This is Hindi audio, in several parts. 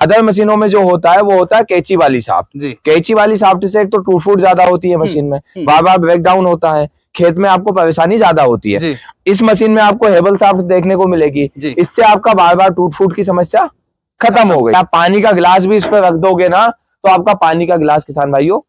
अदर मशीनों में जो होता है वो होता है कैंची वाली शाफ्ट। कैंची वाली शाफ्ट से एक तो टूट फूट ज्यादा होती है मशीन में, बार बार ब्रेक डाउन होता है, खेत में आपको परेशानी ज्यादा होती है। इस मशीन में आपको हेबल शाफ्ट देखने को मिलेगी, इससे आपका बार बार टूट फूट की समस्या खत्म हो गई। आप पानी का गिलास भी इस पर रख दोगे ना तो आपका पानी का गिलास किसान भाइयों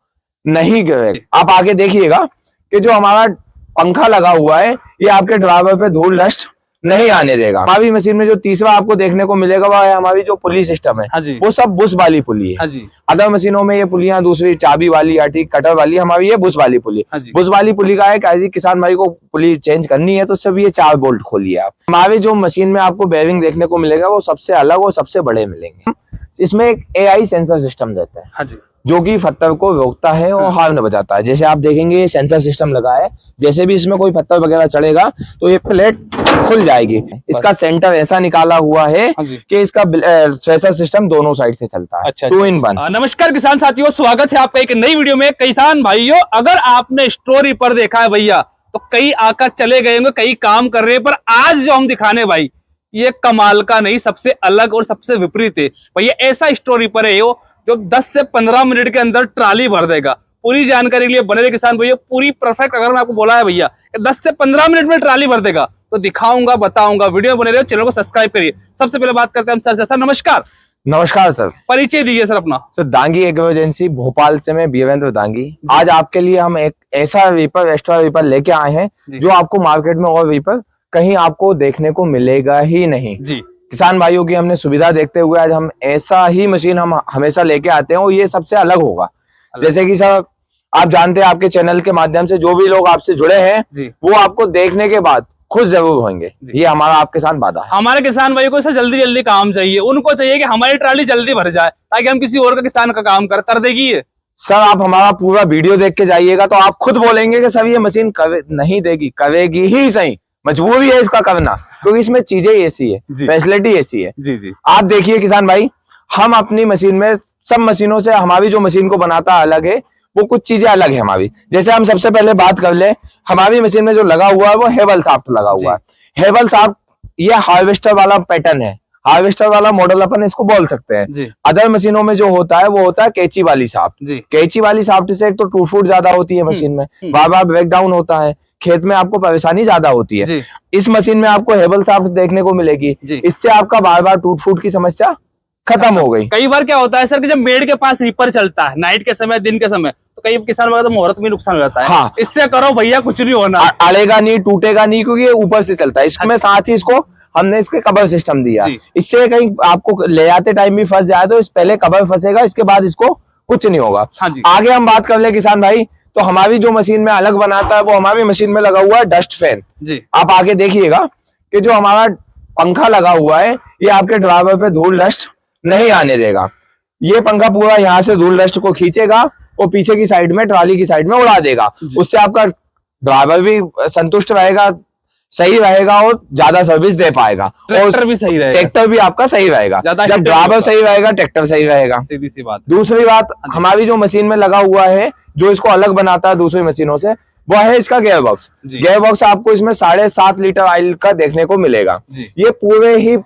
नहीं गिरेगा। आप आगे देखिएगा कि जो हमारा पंखा लगा हुआ है ये आपके ड्राइवर पे धूल डस्ट नहीं आने देगा। हमारी मशीन में जो तीसरा आपको देखने को मिलेगा वो है हमारी जो पुली सिस्टम है, वो सब बुश वाली पुली है। अदर मशीनों में ये पुलियां दूसरी चाबी वाली या ठीक कटर वाली, हमारी ये बुश वाली पुली। बुश वाली पुली का है कि किसान भाई को पुली चेंज करनी है तो सब ये 4 बोल्ट खोलिए आप। हमारी जो मशीन में आपको बेयरिंग देखने को मिलेगा वो सबसे अलग और सबसे बड़े मिलेंगे। इसमें एक AI सेंसर सिस्टम देते हैं जो कि पत्थर को रोकता है और हॉर्न बजाता है। जैसे आप देखेंगे ये सेंसर सिस्टम लगा है, जैसे भी इसमें कोई पत्थर वगैरह चढ़ेगा तो ये प्लेट खुल जाएगी। इसका सेंटर ऐसा निकाला हुआ है कि इसका सेंसर सिस्टम दोनों साइड से चलता है। 2 in 1। नमस्कार किसान साथियों, स्वागत है आपका एक नई वीडियो में। किसान भाइयों, अगर आपने स्टोरी पर देखा है भैया तो कई आकर चले गए होंगे, कई काम कर रहे हैं, पर आज जो हम दिखाने भाई ये कमाल का नहीं, सबसे अलग और सबसे विपरीत है भैया। ऐसा स्टोरी पर है वो जो 10 से 15 मिनट के अंदर ट्राली भर देगा। पूरी जानकारी के लिए बने रहे किसान भैया, पूरी परफेक्ट। अगर मैं आपको बोला है भैया 10 से 15 मिनट में ट्राली भर देगा तो दिखाऊंगा, बताऊंगा। वीडियो बने रहे, चैनल को सब्सक्राइब करिए। सबसे पहले बात करते हैं हम सर से। नमस्कार। नमस्कार सर, परिचय दीजिए सर अपना। Sir Dangi agro agency Bhopal से मैं बीरेंद्र दांगी। आज आपके लिए हम एक ऐसा रीपर, एक्स्ट्रा रीपर लेके आए हैं जो आपको मार्केट में और रीपर कहीं आपको देखने को मिलेगा ही नहीं जी। किसान भाइयों की हमने सुविधा देखते हुए आज हम ऐसा ही मशीन हम हमेशा लेके आते हैं और ये सबसे अलग होगा। जैसे कि सर आप जानते हैं, आपके चैनल के माध्यम से जो भी लोग आपसे जुड़े हैं वो आपको देखने के बाद खुश जरूर होंगे। ये हमारा आपके साथ वादा है। हमारे किसान भाइयों को सर जल्दी जल्दी काम चाहिए, उनको चाहिए कि हमारी ट्राली जल्दी भर जाए ताकि हम किसी और का किसान का काम कर देगी ये। सर आप हमारा पूरा वीडियो देख के जाइएगा तो आप खुद बोलेंगे कि सर ये मशीन नहीं देगी, करेगी ही सही, मजबूरी है इसका करना, क्योंकि इसमें चीजें ऐसी है, फैसिलिटी ऐसी है। जी। आप देखिए किसान भाई, हम अपनी मशीन में सब मशीनों से हमारी जो मशीन को बनाता अलग है, वो कुछ चीजें अलग है हमारी। जैसे हम सबसे पहले बात कर ले, हमारी मशीन में जो लगा हुआ है वो हेबल शाफ्ट लगा हुआ है। हेबल शाफ्ट ये हार्वेस्टर वाला पैटर्न है, हार्वेस्टर वाला मॉडल अपन इसको बोल सकते हैं। अदर मशीनों में जो होता है वो होता है कैंची वाली शाफ्ट। कैंची वाली शाफ्ट से एक तो टूट फूट ज्यादा होती है मशीन में, बार बार ब्रेक डाउन होता है, खेत में आपको परेशानी ज्यादा होती है। इस मशीन में आपको हेबल शाफ्ट देखने को मिलेगी, इससे आपका बार बार टूट फूट की समस्या खत्म हो गई। कई बार क्या होता है सर कि जब मेड़ के पास रीपर चलता है नाइट के समय, दिन के समय, तो कई किसान वगैरह तो मुहूर्त में नुकसान हो जाता है। हाँ। इससे करो भैया कुछ नहीं होना, अड़ेगा नहीं, टूटेगा नहीं, क्योंकि ये ऊपर से चलता है। इसमें साथ ही इसको हमने इसके कवर सिस्टम दिया, इससे कहीं आपको ले जाते टाइम भी फंस जाए तो इस पहले कवर फंसेगा, इसके बाद इसको कुछ नहीं होगा। आगे हम बात कर ले किसान भाई, तो हमारी जो मशीन में अलग बनाता है वो हमारी मशीन में लगा हुआ है डस्ट फैन। आप आगे देखिएगा कि जो हमारा पंखा लगा हुआ है ये आपके ड्राइवर पे धूल डस्ट नहीं आने देगा। ये पंखा पूरा यहाँ से धूल डस्ट को खींचेगा और पीछे की साइड में, ट्राली की साइड में उड़ा देगा। उससे आपका ड्राइवर भी संतुष्ट रहेगा, सही रहेगा और ज्यादा सर्विस दे पाएगा। ट्रैक्टर भी सही रहेगा, ट्रैक्टर भी आपका सही रहेगा। जब ड्राइवर सही रहेगा ट्रैक्टर सही रहेगा। सीधी सी बात। दूसरी बात, हमारी जो मशीन में लगा हुआ है जो इसको अलग बनाता है दूसरी मशीनों से, वो है इसका गियर बॉक्स। गियर बॉक्स आपको इसमें 7.5 लीटर ऑयल का देखने को मिलेगा। ये पूरे ही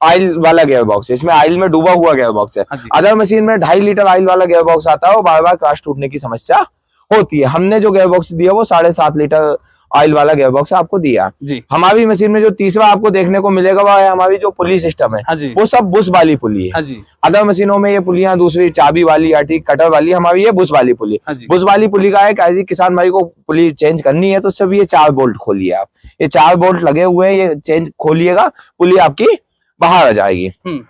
ऑयल वाला गियर बॉक्स है, इसमें ऑयल में डूबा हुआ गियर बॉक्स है। अदर मशीन में 2.5 लीटर ऑयल वाला गियर बॉक्स आता है, वो बार बार क्रैश टूटने की समस्या होती है। हमने जो गियर बॉक्स दिया वो 7.5 लीटर ऑयल वाला गियर बॉक्स आपको दिया। हमारी मशीन में जो तीसरा आपको देखने को मिलेगा वो है हमारी जो पुली सिस्टम है, वो सब बुश वाली पुली है। अदर मशीनों में ये पुलियां दूसरी चाबी वाली या ठीक कटर वाली, हमारी ये बुश वाली पुली। बुश वाली पुली का है कि किसान भाई को पुली चेंज करनी है तो सब ये 4 बोल्ट खोलिए आप। ये 4 बोल्ट लगे हुए हैं, ये चेंज खोलिएगा, पुली आपकी बाहर आ जाएगी।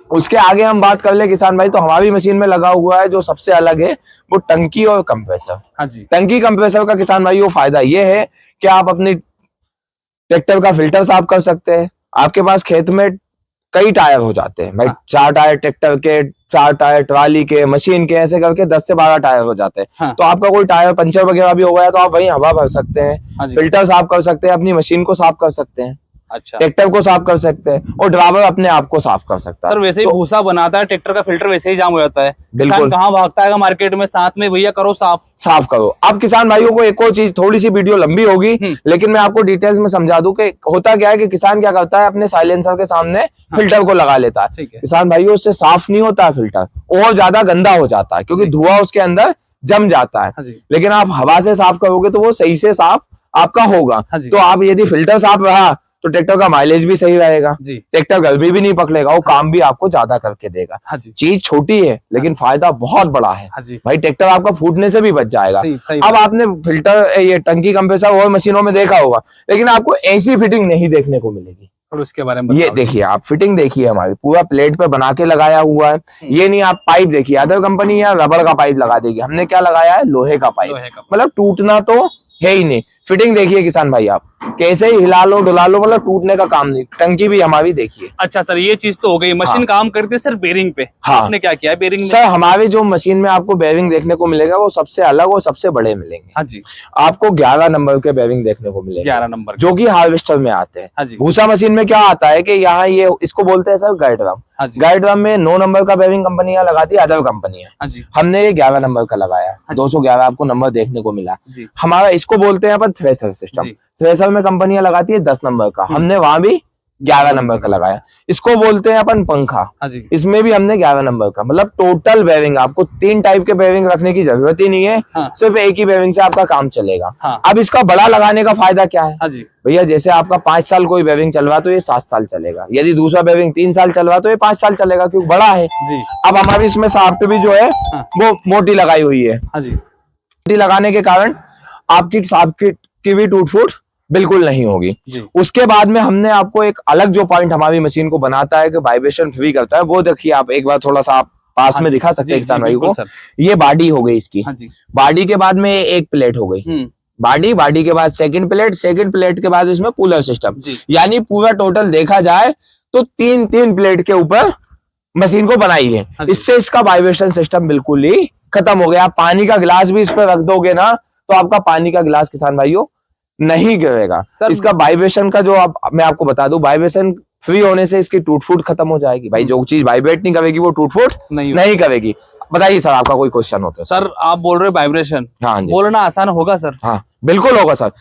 उसके आगे हम बात कर ले किसान भाई, तो हमारी मशीन में लगा हुआ है जो सबसे अलग है वो टंकी और कंप्रेसर। टंकी कंप्रेसर का किसान भाई वो फायदा ये है कि आप अपनी ट्रैक्टर का फिल्टर साफ कर सकते हैं। आपके पास खेत में कई टायर हो जाते हैं भाई, 4 टायर ट्रैक्टर के, 4 टायर ट्राली के, मशीन के, ऐसे करके 10 से 12 टायर हो जाते हैं। तो आपका कोई टायर पंचर वगैरह भी हो गया तो आप वहीं हवा भर सकते हैं, फिल्टर साफ कर सकते हैं, अपनी मशीन को साफ कर सकते हैं। अच्छा, ट्रैक्टर को साफ कर सकते हैं और ड्राइवर अपने आप को साफ कर सकता है। सर वैसे ही भूसा बनाता है, ट्रैक्टर का फिल्टर वैसे ही जाम हो जाता है, बिल्कुल कहाँ भागता है मार्केट में साथ में भैया करो साफ करो। अब किसान भाइयों को एक और चीज, थोड़ी सी वीडियो लंबी होगी लेकिन मैं आपको डिटेल्स में समझा दूं कि होता क्या है कि किसान क्या करता है, अपने साइलेंसर के सामने फिल्टर को लगा लेता है। किसान भाइयों, उससे साफ नहीं होता है फिल्टर, और ज्यादा गंदा हो जाता है क्योंकि धुआं उसके अंदर जम जाता है। लेकिन आप हवा से साफ करोगे तो वो सही से साफ आपका होगा। तो आप यदि फिल्टर साफ रहा तो ट्रैक्टर का माइलेज भी सही रहेगा, ट्रैक्टर गर्मी भी नहीं पकड़ेगा, वो काम भी आपको ज्यादा करके देगा। चीज छोटी है लेकिन फायदा बहुत बड़ा है भाई, ट्रैक्टर आपका फूटने से भी बच जाएगा। अब आपने फिल्टर, ये टंकी कंप्रेसर और मशीनों में देखा होगा, लेकिन आपको ऐसी फिटिंग नहीं देखने को मिलेगी। और उसके बारे में ये देखिए, आप फिटिंग देखिए, हमारी पूरा प्लेट पे बना के लगाया हुआ है। ये नहीं आप पाइप देखिए, अदर कंपनी या रबड़ का पाइप लगा देगी, हमने क्या लगाया है, लोहे का पाइप, मतलब टूटना तो है ही नहीं। फिटिंग देखिए किसान भाई, आप कैसे ही हिला लो डुला लो, मतलब टूटने का काम नहीं। टंकी भी हमारी देखिए। अच्छा सर, ये चीज तो हो गई, मशीन काम करती है सर बेरिंग पे। हाँ, आपने क्या किया है बेरिंग में? सर हमारी जो मशीन में आपको बेरिंग देखने को मिलेगा वो सबसे अलग और सबसे बड़े मिलेंगे। हाँ जी, आपको 11 नंबर के बेरिंग देखने को मिलेंगे, 11 नंबर, जो कि हार्वेस्टर में आते हैं। हाँ जी, भूसा मशीन में क्या आता है कि यहाँ ये इसको बोलते हैं sir guide drum. Guide drum में 9 नंबर का बेरिंग कंपनियां लगाती है, अदर कंपनियां। हमने ये 11 नंबर का लगाया, 211 आपको नंबर देखने को मिला। हमारा इसको बोलते हैं अपन थ्रेशर सिस्टम। थ्रेशर में कंपनियां लगाती है 10 नंबर का, हमने वहां भी 11 नंबर का लगाया। इसको बोलते हैं अपन पंखा, इसमें भी हमने 11 नंबर का। मतलब टोटल बेरिंग, आपको 3 टाइप के बेरिंग रखने की जरूरत ही नहीं है। सिर्फ एक ही बेरिंग से आपका काम चलेगा। अब इसका बड़ा लगाने का फायदा क्या है भैया, जैसे आपका 5 साल कोई बेरिंग चल रहा तो ये 7 साल चलेगा, यदि दूसरा बेरिंग 3 साल चल रहा तो ये 5 साल चलेगा, क्योंकि बड़ा है। अब हमारी इसमें शाफ्ट भी जो है वो मोटी लगाई हुई है। मोटी लगाने के कारण आपकी शाफ्ट की भी टूट फूट बिल्कुल नहीं होगी। उसके बाद में हमने आपको एक अलग जो पॉइंट हमारी मशीन को बनाता है कि वाइब्रेशन फ्री करता है, वो देखिए आप एक बार थोड़ा सा आप पास में दिखा सकते हैं किसान भाई को। ये बॉडी हो गई इसकी, बॉडी के बाद में एक प्लेट हो गई, बॉडी के बाद सेकंड प्लेट के बाद इसमें कूलर सिस्टम, यानी पूरा टोटल देखा जाए तो 3 प्लेट के ऊपर मशीन को बनाई है। इससे इसका वाइब्रेशन सिस्टम बिल्कुल ही खत्म हो गया। आप पानी का गिलास भी इस पर रख दोगे ना तो आपका पानी का गिलास किसान भाइयों नहीं गिरेगा। इसका वाइब्रेशन का जो मैं आपको बता दूं, वाइब्रेशन फ्री होने से इसकी टूट फूट खत्म हो जाएगी। भाई जो चीज वाइब्रेट नहीं करेगी वो टूट फूट नहीं करेगी। बताइए सर, आपका कोई क्वेश्चन हो तो? सर आप बोल रहे वाइब्रेशन, हाँ, बोलना आसान होगा सर? हाँ बिल्कुल होगा सर।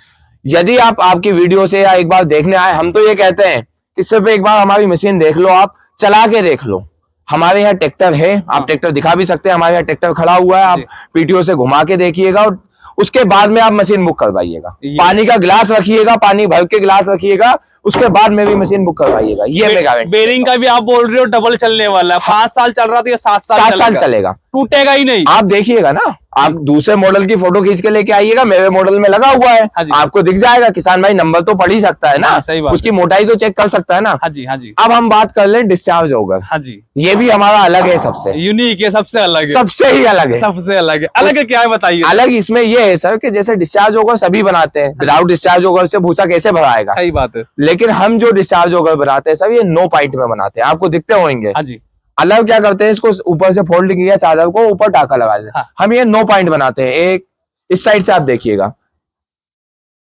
यदि आप आपकी वीडियो से या एक बार देखने आए, हम तो ये कहते हैं कि सिर्फ एक बार हमारी मशीन देख लो, आप चला के देख लो। हमारे यहाँ ट्रैक्टर है, आप ट्रैक्टर दिखा भी सकते हैं, हमारे यहाँ ट्रैक्टर खड़ा हुआ है, आप पीटीओ से घुमा के देखिएगा और उसके बाद में आप मशीन बुक करवाइएगा। पानी का गिलास रखिएगा, पानी भर के गिलास रखिएगा, उसके बाद में भी मशीन बुक करवाइएगा। ये गारंटी। बेरिंग का भी आप बोल रहे हो डबल चलने वाला है, 5 साल चल रहा था, ये 7 साल चलेगा, टूटेगा ही नहीं। आप देखिएगा ना, आप दूसरे मॉडल की फोटो खींच के लेके आइएगा, मेरे मॉडल में लगा हुआ है, आपको दिख जाएगा। किसान भाई नंबर तो पढ़ ही सकता है ना, उसकी मोटाई तो चेक कर सकता है ना। हाँ जी, हाँ जी। अब हम बात कर ले डिस्चार्ज होगा। हाँ जी, ये भी हमारा अलग है, सबसे यूनिक है, सबसे अलग है, सबसे ही अलग है, सबसे अलग है। अलग है क्या है बताइए? अलग इसमें ये है सर कि जैसे डिस्चार्ज होगा सभी बनाते हैं, विदाउट डिस्चार्ज होगा से भूसा कैसे भराएगा? सही बात है। लेकिन हम जो डिस्चार्ज होकर बनाते हैं सब ये 9 पॉइंट में बनाते हैं, आपको दिखते होंगे। हाँ जी। अलग क्या करते हैं, इसको ऊपर से फोल्ड किया चादर को, ऊपर टाका लगा देते हैं। हाँ। हम ये 9 पॉइंट बनाते हैं। एक इस साइड से आप देखिएगा,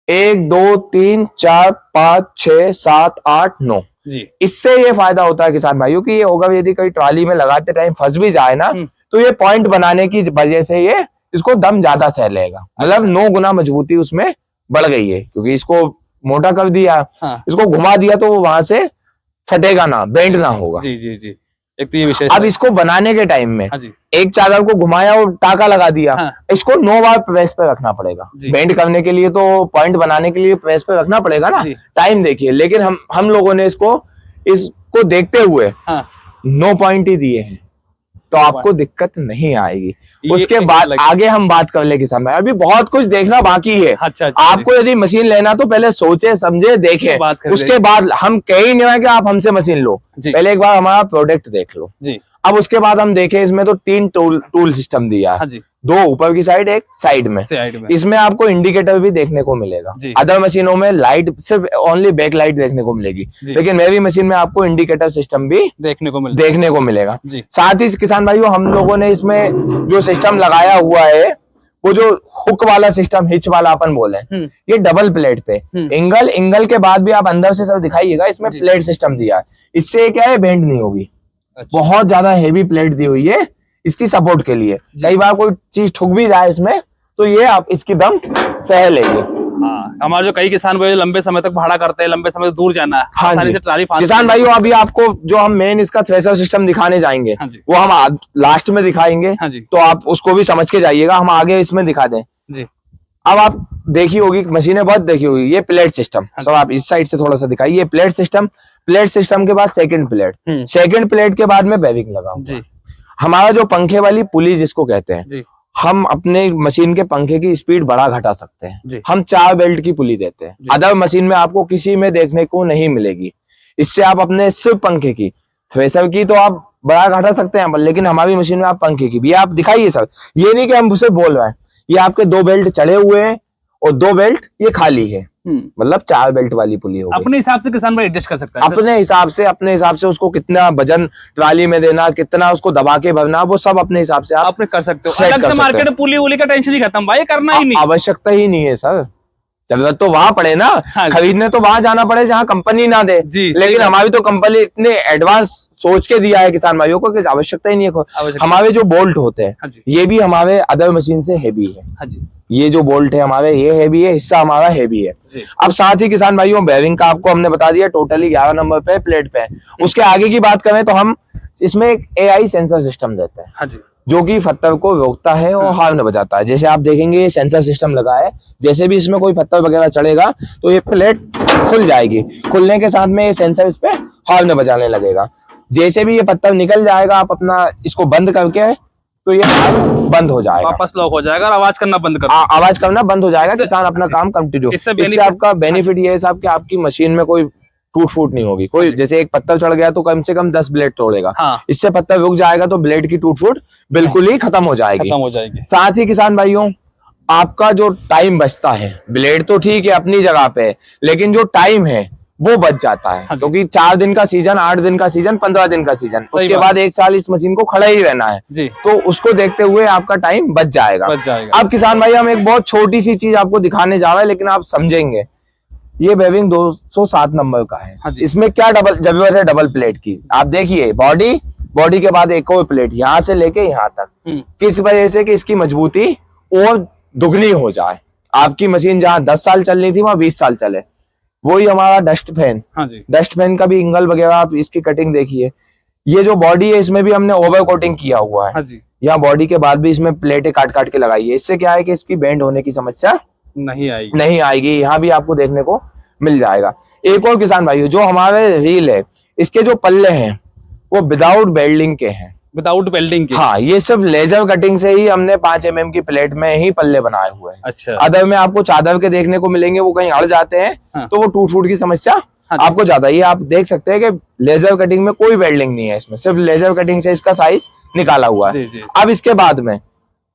1 2 3 4 5 6 7 8 9 जी। इससे ये फायदा होता है किसान भाइयों की, ये होगा यदि कहीं ट्रॉली में लगाते टाइम फंस भी जाए ना तो ये पॉइंट बनाने की वजह से ये इसको दम ज्यादा सह लेगा। मतलब 9 गुना मजबूती उसमें बढ़ गई है, क्योंकि इसको मोटा कर दिया। हाँ। इसको घुमा दिया तो वो वहां से फटेगा ना, बेंड ना होगा। जी जी जी, एक तो ये विशेष। अब इसको बनाने के टाइम में एक चादर को घुमाया और टाका लगा दिया। हाँ। इसको 9 बार प्रेस पे रखना पड़ेगा। बेंड करने के लिए तो, पॉइंट बनाने के लिए प्रेस पे रखना पड़ेगा ना। टाइम देखिए, लेकिन हम लोगों ने इसको देखते हुए 9 पॉइंट ही दिए हैं, तो आपको दिक्कत नहीं आएगी। उसके बाद आगे हम बात कर ले किसान भाई, अभी बहुत कुछ देखना बाकी है। अच्छा, आपको यदि मशीन लेना तो पहले सोचे समझे देखे, उसके बाद हम कह ही नहीं है कि आप हमसे मशीन लो, पहले एक बार हमारा प्रोडक्ट देख लो जी। अब उसके बाद हम देखें, इसमें तो 3 टूल सिस्टम दिया है, 2 ऊपर की साइड, एक साइड में। इसमें आपको इंडिकेटर भी देखने को मिलेगा। अदर मशीनों में लाइट सिर्फ ओनली बैक लाइट देखने को मिलेगी, लेकिन मेरी मशीन में आपको इंडिकेटर सिस्टम भी देखने को मिलेगा। साथ ही किसान भाइयों, हम लोगों ने इसमें जो सिस्टम लगाया हुआ है वो जो हुक वाला सिस्टम, हिच वाला अपन बोले, ये डबल प्लेट पे एंगल के बाद भी आप अंदर से सब दिखाइएगा, इसमें प्लेट सिस्टम दिया है। इससे क्या है, बेंड नहीं होगी। बहुत ज्यादा हेवी प्लेट दी हुई है इसकी सपोर्ट के लिए। कई बार कोई चीज ठुक भी जाए इसमें तो ये आप इसकी दम सह लेगी। हाँ, हमारे जो कई किसान भाई लंबे समय तक भाड़ा करते हैं, लंबे समय से दूर जाना है, हाँ आसानी से ट्राली किसान भाइयों, अभी आपको जो हम मेन इसका थ्रेशर सिस्टम दिखाने जाएंगे, वो हम लास्ट में दिखाएंगे, तो आप उसको भी समझ के जाइएगा, हम आगे इसमें दिखा दें जी। अब आप देखी होगी, मशीनें बहुत देखी होगी, ये प्लेट सिस्टम सब आप इस साइड से थोड़ा सा दिखाइए। ये प्लेट सिस्टम के बाद सेकंड प्लेट के बाद में बेरिंग लगा जी। हमारा जो पंखे वाली पुली जिसको कहते हैं, हम अपने मशीन के पंखे की स्पीड बढ़ा घटा सकते हैं। हम 4 बेल्ट की पुली देते हैं, अदर मशीन में आपको किसी में देखने को नहीं मिलेगी। इससे आप अपने सिर्फ पंखे की, थ्रेशर की तो आप बढ़ा घटा सकते हैं, लेकिन हमारी मशीन में आप पंखे की भी आप दिखाइए सर। ये नहीं कि हम उसे बोल रहे हैं, ये आपके 2 बेल्ट चढ़े हुए हैं और 2 बेल्ट ये खाली है, मतलब 4 बेल्ट वाली पुली होगी। अपने हिसाब से किसान भाई एडजस्ट कर सकता है, अपने हिसाब से उसको कितना वजन ट्राली में देना, कितना उसको दबा के भरना, वो सब अपने हिसाब से आप कर सकते हो। अलग से मार्केट में पुली उली का टेंशन ही खत्म भाई, करना ही नहीं, आवश्यकता ही नहीं है सर। जरूरत तो वहां पड़े ना, खरीदने तो वहां जाना पड़े जहां कंपनी ना दे, लेकिन हमारी तो कंपनी इतने एडवांस सोच के दिया है किसान भाइयों को कि आवश्यकता ही नहीं है। हमारे जो बोल्ट होते हैं ये भी हमारे अदर मशीन से हेवी है। ये जो बोल्ट है हमारे, ये हेवी है, हिस्सा हमारा हेवी है। अब साथ ही किसान भाइयों, बेरिंग का आपको हमने बता दिया टोटली 11 नंबर पे प्लेट पे। उसके आगे की बात करें तो हम इसमें एक AI सेंसर सिस्टम देते हैं, जो कि पत्थर को रोकता है और हॉर्न बजाता है। जैसे आप देखेंगे ये सेंसर सिस्टम लगा है, जैसे भी इसमें कोई पत्थर वगैरह चढ़ेगा तो ये प्लेट खुल जाएगी। खुलने के साथ में ये सेंसर इस पे हॉर्न बजाने लगेगा। जैसे भी ये पत्थर निकल जाएगा, आप अपना इसको बंद करके तो ये बंद हो जाएगा, वापस लॉक हो जाएगा और आवाज करना बंद हो जाएगा। किसान अपना काम कंटिन्यू। इससे आपका बेनिफिट ये है साहब कि आपकी मशीन में कोई टूट फूट नहीं होगी। कोई जैसे एक पत्थर चढ़ गया तो कम से कम 10 ब्लेड तोड़ेगा, इससे पत्थर रुक जाएगा तो ब्लेड की टूट फूट बिल्कुल ही खत्म हो जाएगी। साथ ही किसान भाइयों, आपका जो टाइम बचता है, ब्लेड तो ठीक है अपनी जगह पे, लेकिन जो टाइम है वो बच जाता है, क्योंकि 4 दिन का सीजन, 8 दिन का सीजन, 15 दिन का सीजन, उसके बाद 1 साल इस मशीन को खड़ा ही रहना है जी। तो उसको देखते हुए आपका टाइम बच जाएगा। अब किसान भाई, हम एक बहुत छोटी सी चीज आपको दिखाने जा रहे हैं, लेकिन आप समझेंगे। ये बेरिंग 207 नंबर का है। इसमें क्या जरूरत है डबल प्लेट की? आप देखिए, बॉडी के बाद एक और प्लेट यहाँ से लेके यहाँ तक, किस वजह से कि इसकी मजबूती और दुगनी हो जाए। आपकी मशीन जहाँ 10 साल चलनी थी वहां 20 साल चले। वही हमारा डस्ट फैन का भी एंगल वगैरह आप इसकी कटिंग देखिए। ये जो बॉडी है इसमें भी हमने ओवर कोटिंग किया हुआ है। यहाँ बॉडी के बाद भी इसमें प्लेटें काट के लगाई है। इससे क्या है कि इसकी बेंड होने की समस्या नहीं आएगी। यहाँ भी आपको देखने को मिल जाएगा। एक और किसान भाइयों, जो हमारे रील है, इसके जो पल्ले हैं वो विदाउट बेल्डिंग के हैं। हाँ, ये सब लेजर कटिंग से ही हमने 5 mm की प्लेट में ही पल्ले बनाए हुए हैं। अच्छा। अदर में आपको चादर के देखने को मिलेंगे, वो कहीं अड़ जाते हैं तो वो टूट फूट की समस्या आपको ज्यादा। ये आप देख सकते हैं कि लेजर कटिंग में कोई वेल्डिंग नहीं है, इसमें सिर्फ लेजर कटिंग से इसका साइज निकाला हुआ है। अब इसके बाद में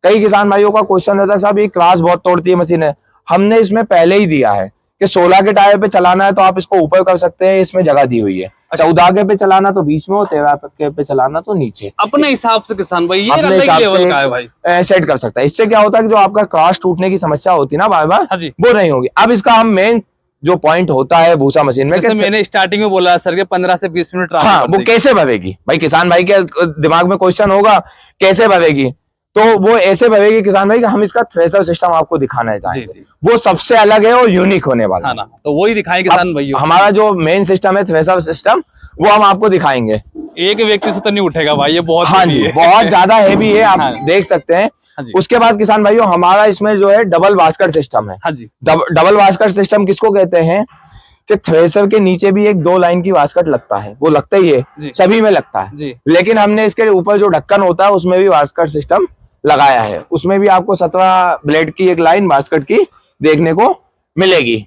कई किसान भाइयों का क्वेश्चन रहता है, साहब ये क्रास बहुत तोड़ती है मशीन है। हमने इसमें पहले ही दिया है कि 16 के टायर पे चलाना है तो आप इसको ऊपर कर सकते हैं, इसमें जगह दी हुई है। 14 के पे चलाना तो बीच में हो, 13 के पे चलाना तो नीचे। अपने हिसाब से किसान भाई ये अपने हिसाब से सेट कर सकता है। इससे क्या होता है कि जो आपका क्रॉस टूटने की समस्या होती है ना बार बार, वो नहीं होगी। अब इसका हम मेन जो पॉइंट होता है भूसा मशीन में, जैसे मैंने स्टार्टिंग में बोला सर के 15 से 20 मिनट, हाँ, वो कैसे भरेगी भाई? किसान भाई के दिमाग में क्वेश्चन होगा कैसे भरेगी, तो वो ऐसे भरेगी किसान भाई कि हम इसका थ्रेशर सिस्टम आपको दिखाना चाहेंगे। वो सबसे अलग है और यूनिक होने वाला है ना, तो वही दिखाएंगे किसान भाई। हमारा जो मेन सिस्टम है थ्रेशर सिस्टम, वो हम आपको दिखाएंगे। एक व्यक्ति से तो नहीं उठेगा भाई, ये बहुत, हाँ जी, बहुत ज्यादा हैवी है, आप देख सकते हैं। उसके बाद किसान भाइयों, हमारा इसमें जो है डबल वास्कट सिस्टम है। डबल वास्कट सिस्टम किसको कहते हैं कि थ्रेशर के नीचे भी एक 2 लाइन की वास्कट लगता है, वो लगता ही है, सभी में लगता है, लेकिन हमने इसके ऊपर जो ढक्कन होता है उसमें भी वास्कट सिस्टम लगाया है। उसमें भी आपको 17 ब्लेड की एक लाइन वास्कट की देखने को मिलेगी।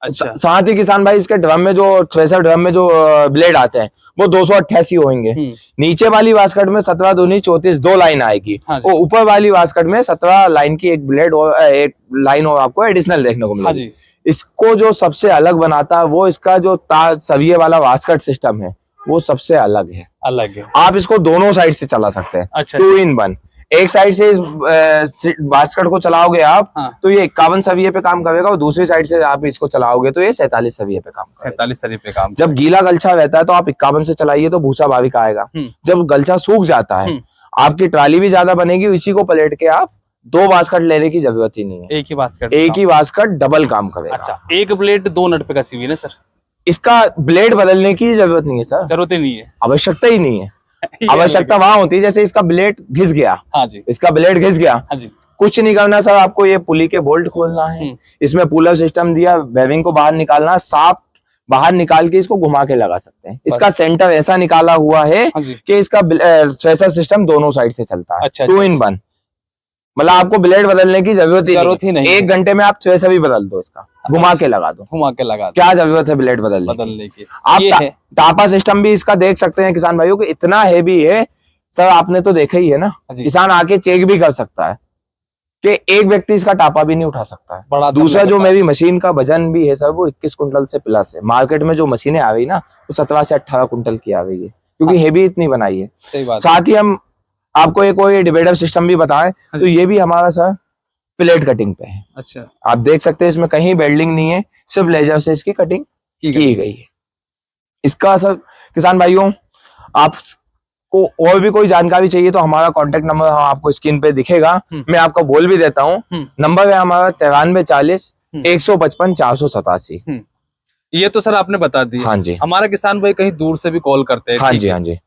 अच्छा। साथ ही किसान भाई, इसके ड्रम में जो थ्रेशर ड्रम में जो ब्लेड आते हैं वो 288 होंगे। नीचे वाली वास्कट में 17 दूनी 34 2 लाइन आएगी, और ऊपर वाली वास्कट में 17 लाइन की एक ब्लेड और एक लाइन और आपको एडिशनल देखने को मिलेगी। इसको जो सबसे अलग बनाता है वो इसका जो सविये वाला वास्कट सिस्टम है, वो सबसे अलग है। आप इसको दोनों साइड से चला सकते हैं। अच्छा। 2 in 1। एक साइड से इस बास्केट को चलाओगे आप, हाँ। तो ये 51 सविये पे काम करेगा, और दूसरी साइड से आप इसको चलाओगे तो ये 47 सविये पे काम करेगा। 47 सरी पे काम। जब गीला गलछा रहता है तो आप 51 से चलाइए तो भूसा भाविक आएगा। जब गलछा सूख जाता है आपकी ट्राली भी ज्यादा बनेगी, इसी को पलट के आप 2 बास्केट लेने की जरूरत ही नहीं है, एक ही बास्केट, एक ही बास्केट डबल काम करेगा। अच्छा, एक ब्लेड 2 नट पे कसी हुई है ना सर? इसका ब्लेड बदलने की जरूरत नहीं है सर, जरूरत ही नहीं है, आवश्यकता ही नहीं है। आवश्यकता वहां होती है जैसे इसका ब्लेड घिस गया, हाँ जी, इसका ब्लेड घिस गया, हाँ जी, कुछ नहीं करना सर, आपको ये पुली के बोल्ट खोलना है, इसमें पुलर सिस्टम दिया, बेरिंग को बाहर निकालना, साफ बाहर निकाल के इसको घुमा के लगा सकते हैं। इसका सेंटर ऐसा निकाला हुआ है कि इसका स्वेसर सिस्टम दोनों साइड से चलता है। अच्छा, 2 in 1, मतलब आपको ब्लेड बदलने की जरूरत ही नहीं। 1 घंटे में आप स्वेसर भी बदल दो, इसका घुमा के लगा दो, घुमा के लगा दो, क्या जरूरत है ब्लेड बदलने की। आप ये है टापा सिस्टम भी इसका देख सकते हैं किसान भाइयों को, इतना हैवी है सर, आपने तो देखा ही है ना, किसान आके चेक भी कर सकता है कि एक व्यक्ति इसका टापा भी नहीं उठा सकता है। बड़ा दूसरा जो मेरी मशीन का वजन भी है सर, वो 21 कुंटल से प्लस है। मार्केट में जो मशीनें आ गई ना, वो 17 से 18 कुंटल की आ गई है, क्योंकि हैवी इतनी बनाई है। सही बात। साथ ही हम आपको एक और डिवाइडर सिस्टम भी बताएं, तो ये भी हमारा सर प्लेट कटिंग पे है। अच्छा, आप देख सकते हैं इसमें कहीं वेल्डिंग नहीं है, सिर्फ लेजर से इसकी कटिंग की गई है। इसका सर किसान भाइयों, आपको और भी कोई जानकारी चाहिए तो हमारा कॉन्टेक्ट नंबर आपको स्क्रीन पे दिखेगा, मैं आपको बोल भी देता हूँ। नंबर है हमारा 9340 155 487। ये तो सर आपने बता दी। हाँ जी। हमारा किसान भाई कहीं दूर से भी कॉल करते हैं, हाँ जी, हाँ जी,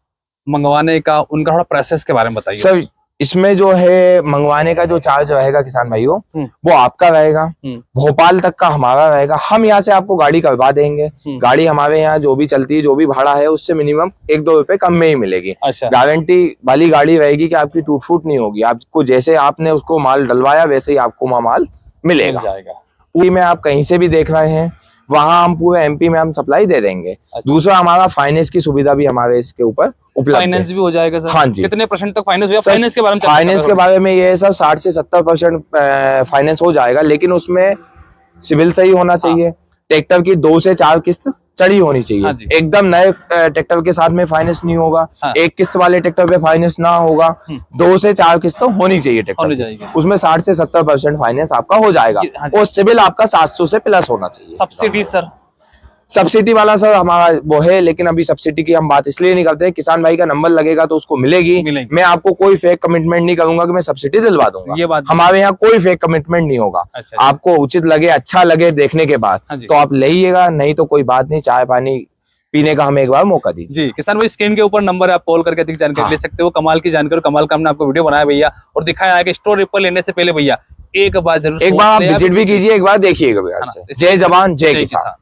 मंगवाने का उनका थोड़ा प्रोसेस के बारे में बताइए सर। इसमें जो है मंगवाने का जो चार्ज रहेगा किसान भाइयों, वो आपका रहेगा, भोपाल तक का हमारा रहेगा। हम यहाँ से आपको गाड़ी करवा देंगे, गाड़ी हमारे यहाँ जो भी चलती है, जो भी भाड़ा है, उससे मिनिमम 1-2 रुपए कम में ही मिलेगी। अच्छा। गारंटी वाली गाड़ी रहेगी कि आपकी टूट फूट नहीं होगी, आपको जैसे आपने उसको माल डलवाया वैसे ही आपको माल मिलेगा। पूरी में आप कहीं से भी देख रहे हैं, वहां हम पूरे MP में हम सप्लाई दे देंगे। अच्छा। दूसरा हमारा फाइनेंस की सुविधा भी हमारे इसके ऊपर उपलब्ध है। फाइनेंस भी हो जाएगा सर? हाँ जी। कितने % तक फाइनेंस होगा? फाइनेंस के बारे में फाइनेंस के बारे में ये सब 60 से 70% फाइनेंस हो जाएगा, लेकिन उसमें सिविल सही होना चाहिए। ट्रैक्टर की 2 से 4 किस्त चढ़ी होनी चाहिए। हाँ, एकदम नए ट्रैक्टर के साथ में फाइनेंस नहीं होगा। हाँ। 1 किस्त वाले ट्रैक्टर पे फाइनेंस ना होगा। 2 से 4 किस्त होनी चाहिए ट्रैक्टर, उसमें 60 से 70% फाइनेंस आपका हो जाएगा। हाँ, और सिविल आपका 700 से प्लस होना चाहिए। Subsidy sir? सब्सिडी वाला सर हमारा वो है, लेकिन अभी सब्सिडी की हम बात इसलिए नहीं करते, किसान भाई का नंबर लगेगा तो उसको मिलेगी। मैं आपको कोई फेक कमिटमेंट नहीं करूंगा कि मैं सब्सिडी दिलवा दूंगा, ये बात हमारे यहाँ कोई फेक कमिटमेंट नहीं होगा। अच्छा। आपको उचित लगे, अच्छा लगे देखने के बाद तो आप लइएगा, नहीं तो कोई बात नहीं, चाय पानी पीने का हमें एक बार मौका दीजिए। जी किसान भाई, स्क्रीन के ऊपर नंबर है, आप कॉल करके अधिक जानकारी ले सकते हो। कमाल की जानकारी, कमाल का हमने आपको वीडियो बनाया भैया, और दिखाया है कि स्टोर रिपर लेने से पहले भैया एक बार जरूर, एक बार आप विजिट भी कीजिए, एक बार देखिएगा। जय जवान जय किसान।